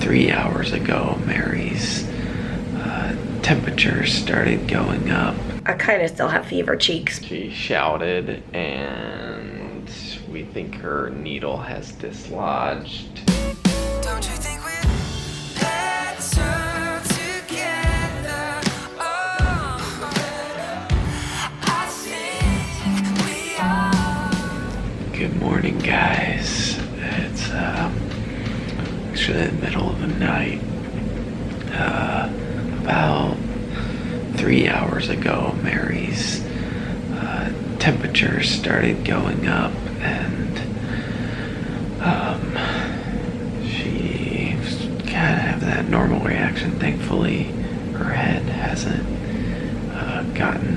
3 hours ago, Mary's temperature started going up. I kind of still have fever cheeks. She shouted, and we think her needle has dislodged. Don't you think we're better together? Oh, I think we are. Good morning, guys. It's actually the middle of the night. About 3 hours ago, Mary's temperature started going up, and she kind of have that normal reaction. Thankfully, her head hasn't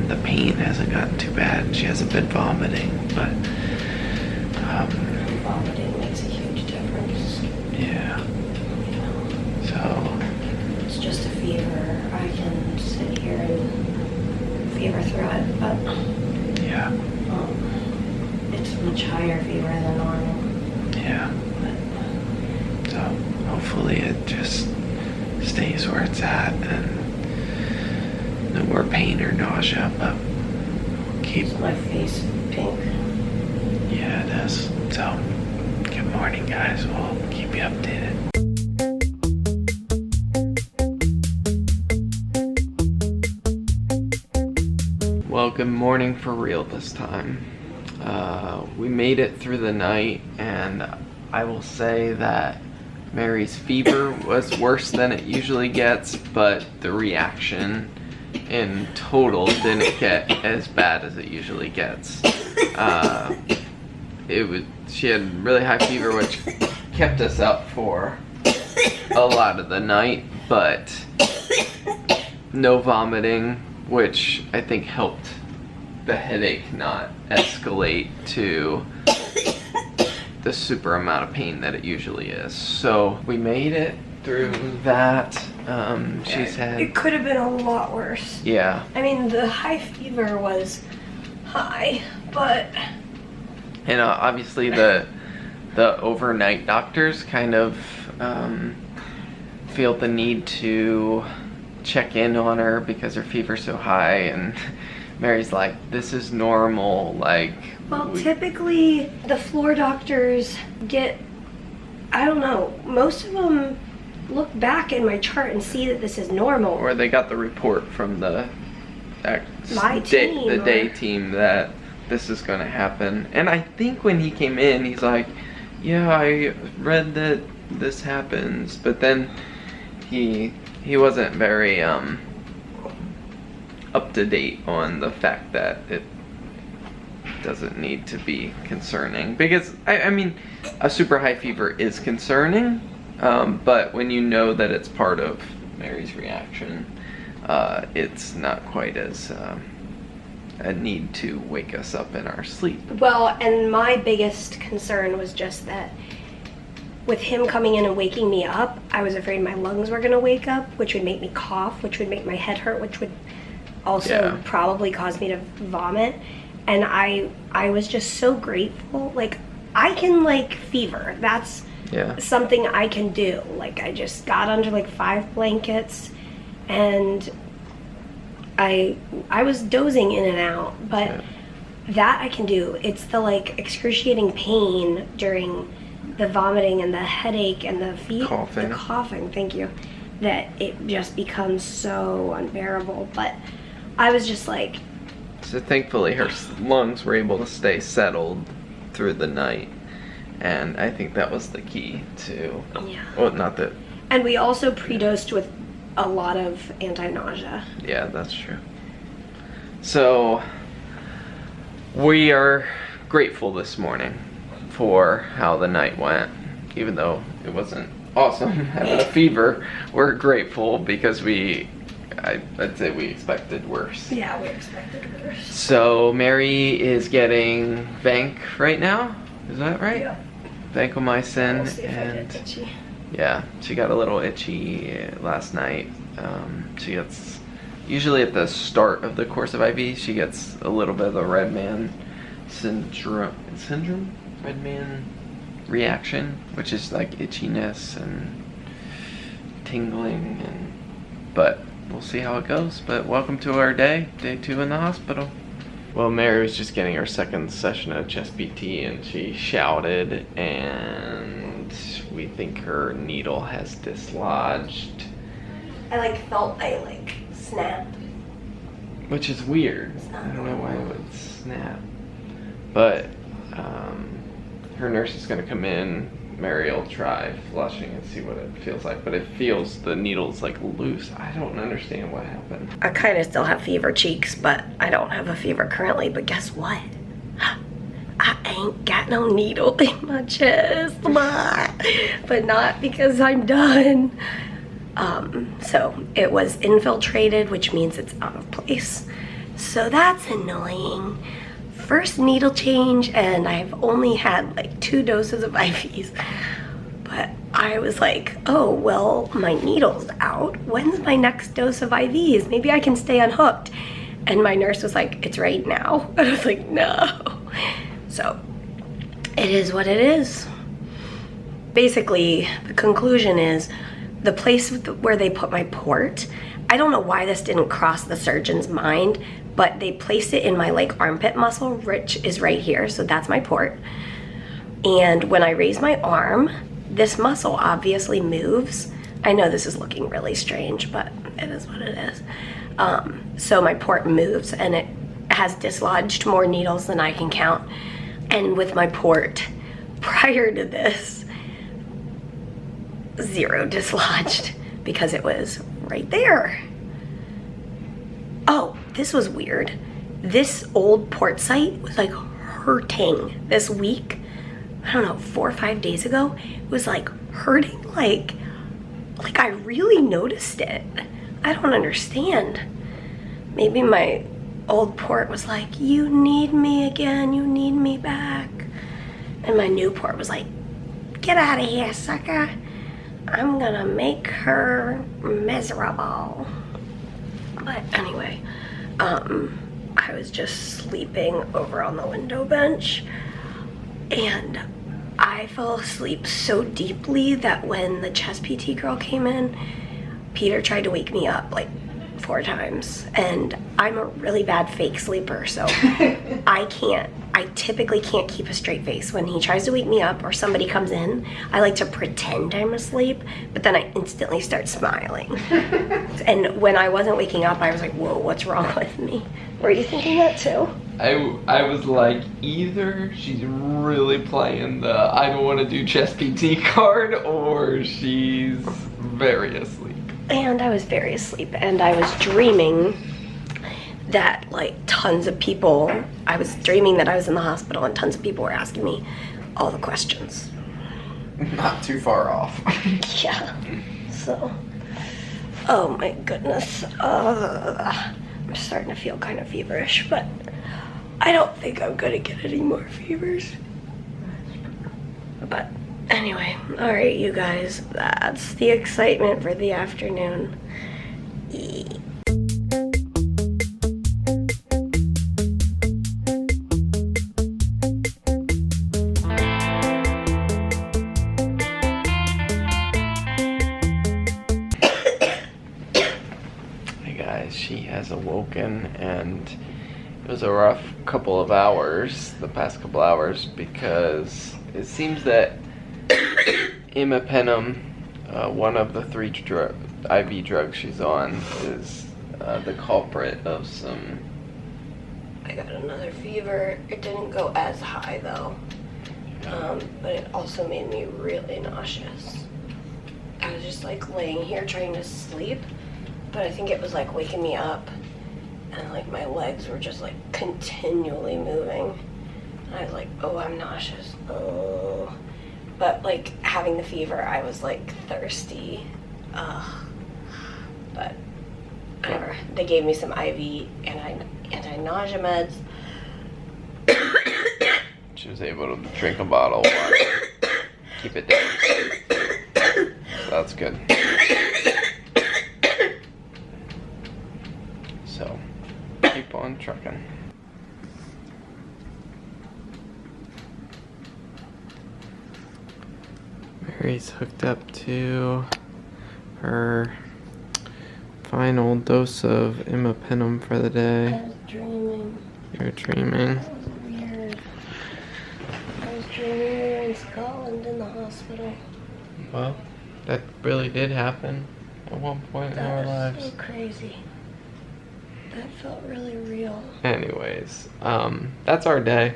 the pain hasn't gotten too bad, and she hasn't been vomiting, but Vomiting makes a huge difference. yeah. So It's just a fever. I can sit here and fever through it, but yeah, it's much higher fever than normal. yeah. So hopefully it just stays where it's at and no more pain or nausea, but keep. Is my face pink? Yeah, it is. So good morning, guys. We'll keep you updated. Well, good morning for real this time. We made it through the night, and I will say that Mary's fever was worse than it usually gets, but the reaction in total didn't get as bad as it usually gets. She had really high fever, which kept us up for a lot of the night, but no vomiting, which I think helped the headache not escalate to the super amount of pain that it usually is. So we made it through that. She's had... It could have been a lot worse. Yeah. I mean, the high fever was high, but... And obviously the overnight doctors kind of feel the need to check in on her because her fever's so high, and Mary's like, this is normal, like... Well, typically the floor doctors get, I don't know, most of them look back in my chart and see that this is normal. Or they got the report from the team, day team that this is going to happen. And I think when he came in, he's like, yeah, I read that this happens. But then he wasn't very up to date on the fact that it doesn't need to be concerning. Because, I mean, a super high fever is concerning, but when you know that it's part of Mary's reaction, it's not quite as a need to wake us up in our sleep. Well, and my biggest concern was just that with him coming in and waking me up, I was afraid my lungs were going to wake up, which would make me cough, which would make my head hurt, which would also probably cause me to vomit. And I was just so grateful. Like, I can, like, fever. That's something I can do. Like, I just got under, like, 5 blankets, and I was dozing in and out, but that I can do. It's the, like, excruciating pain during the vomiting and the headache and the coughing, thank you, that it just becomes so unbearable. But I was just like... So thankfully her lungs were able to stay settled through the night, and I think that was the key to... Yeah. Well, not that... And we also pre-dosed with a lot of anti-nausea. Yeah, that's true. So we are grateful this morning for how the night went. Even though it wasn't awesome having a fever, we're grateful because I'd say we expected worse. Yeah, we expected worse. So Mary is getting Vanc right now, is that right? Yeah. Vancomycin. We'll see if I get itchy. Yeah, she got a little itchy last night. She gets, usually at the start of the course of IV, she gets a little bit of the red man syndrome? Red man reaction, which is like itchiness and tingling, but we'll see how it goes. But welcome to our day 2 in the hospital. Well, Mary was just getting her second session of chest PT and she shouted, and we think her needle has dislodged. I felt snapped. Which is weird. I don't know why it would snap. But her nurse is gonna come in. Mary will try flushing and see what it feels like. But it feels the needle's loose. I don't understand what happened. I kind of still have fever cheeks, but I don't have a fever currently. But guess what? I ain't got no needle in my chest. But not because I'm done. So it was infiltrated, which means it's out of place. So that's annoying. First needle change, and I've only had 2 doses of IVs. But I was like, oh, well, my needle's out. When's my next dose of IVs? Maybe I can stay unhooked. And my nurse was like, it's right now. And I was like, no. So it is what it is. Basically, the conclusion is the place where they put my port, I don't know why this didn't cross the surgeon's mind, but they placed it in my armpit muscle, which is right here, so that's my port. And when I raise my arm, this muscle obviously moves. I know this is looking really strange, but it is what it is. So my port moves, and it has dislodged more needles than I can count. And with my port, prior to this, 0 dislodged because it was right there. Oh, this was weird. This old port site was hurting this week. I don't know, 4 or 5 days ago. It was hurting like I really noticed it. I don't understand. Maybe my old port was like, you need me again, you need me back. And my new port was like, get out of here, sucker. I'm gonna make her miserable. But anyway, I was just sleeping over on the window bench, and I fell asleep so deeply that when the chest PT girl came in, Peter tried to wake me up 4 times, and I'm a really bad fake sleeper, so I typically can't keep a straight face. When he tries to wake me up or somebody comes in, I like to pretend I'm asleep, but then I instantly start smiling. And when I wasn't waking up, I was like, whoa, what's wrong with me? Were you thinking that too? I was like, either she's really playing the I don't want to do chest PT card, or she's very asleep. And I was very asleep, and I was dreaming that tons of people, I was dreaming that I was in the hospital and tons of people were asking me all the questions. Not too far off. Yeah, so, oh my goodness, I'm starting to feel kind of feverish, but I don't think I'm gonna get any more fevers. But anyway, all right, you guys, that's the excitement for the afternoon. She has awoken, and it was a rough couple of hours, the past couple hours, because it seems that imipenem, one of the 3 IV drugs she's on, is the culprit of some... I got another fever. It didn't go as high though, but it also made me really nauseous. I was just laying here trying to sleep, but I think it was waking me up, and my legs were just continually moving. And I was like, oh, I'm nauseous. Oh. But having the fever, I was thirsty. But whatever. They gave me some IV anti-nausea meds. She was able to drink a bottle of water. Keep it down. That's good. So, keep on trucking. Mary's hooked up to her final dose of imipenem for the I day. was dreaming. You're dreaming. That was weird. I was dreaming we were in Scotland in the hospital. Well, that really did happen at one point in our That was lives. so crazy. That felt really real. Anyways, that's our day.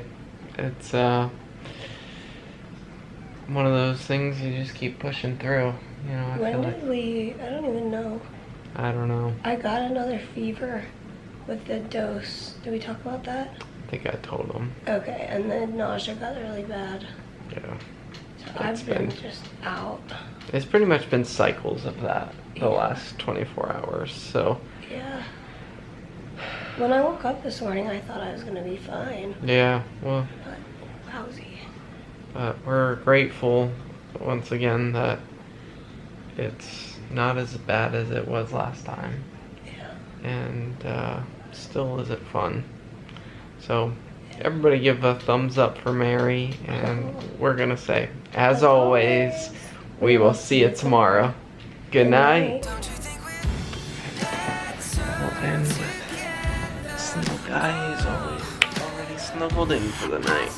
It's one of those things you just keep pushing through. You know, I When feel did like we? I don't even know. I don't know. I got another fever with the dose. Did we talk about that? I think I told them. Okay, and then nausea got really bad. Yeah. So That's I've been been- just out. It's pretty much been cycles of that the Yeah. last 24 hours. So Yeah. When I woke up this morning, I thought I was gonna be fine, yeah, well, but lousy. but we're grateful once again that it's not as bad as it was last time, Yeah. and still isn't fun. So everybody give a thumbs up for Mary, and we're gonna say, as always, we will see you tomorrow. Good night. Don't you think we're We'll end with Snuggle Guy is always already snuggled in for the night.